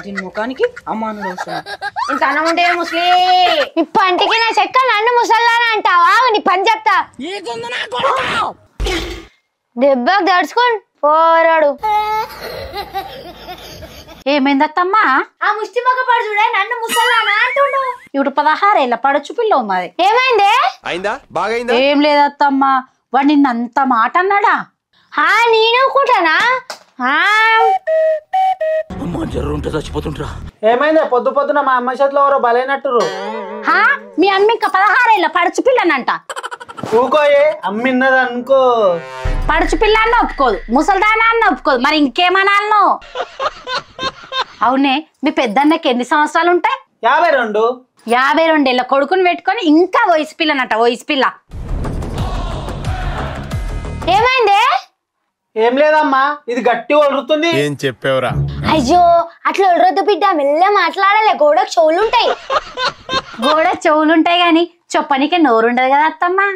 దీని ముఖానికి అమ్మానుడు అవసరం. ఇంత అన్నం ఉంటే ముస్లి నీ పంటికి నా చెక్క నన్ను ముసల్లానా అంటావా? నీ పని చెప్తా. దెబ్బకు దడుచుకోండి పోరాడు. ఏమైందత్తమ్మా? ఆ ముష్టి మగ పడు చూడే నన్ను ముసల్లానా అంటుండు. ఇప్పుడు 16 ఏళ్ళ పడచ్చు పిల్ల ఉన్నది. ఏమైందే? ఏం లేదత్తమ్మా, వాడు నిన్న అంత మాట అన్నాడా? నేను కూడానా? ఏమైందే పొద్దు పొద్దున మా అమ్మ చేతిలో ఎవరో బలైనట్టురు. మీ అమ్మ ఇంకా 16 ఏళ్ళ పడచ్చు పిల్లనంట. ఊకోయే అమ్మిన్నది అనుకో. పడుచు పిల్ల అన్న ఒప్పుకోదు, ముసల్దానా అన్న ఒప్పుకోదు, మరి ఇంకేమనాలను? అవునే, మీ పెద్దన్నకి ఎన్ని సంవత్సరాలు ఉంటాయి? 52. 52 ఏళ్ళ కొడుకుని పెట్టుకొని ఇంకా వయసు పిల్లనట. వయసు పిల్ల. ఏమైందే? ఏం లేదమ్మా, ఇది గట్టి వలురుతుంది. ఏం చెప్పేవరా? అయ్యో అట్లా ఒడరొద్దు బిడ్డ, మెల్ల మాట్లాడాలి. గోడకు చెవులుంటాయి. గోడ చెవులుంటాయి గాని చెప్పనీకే నోరుండదు కదా అత్తమ్మా.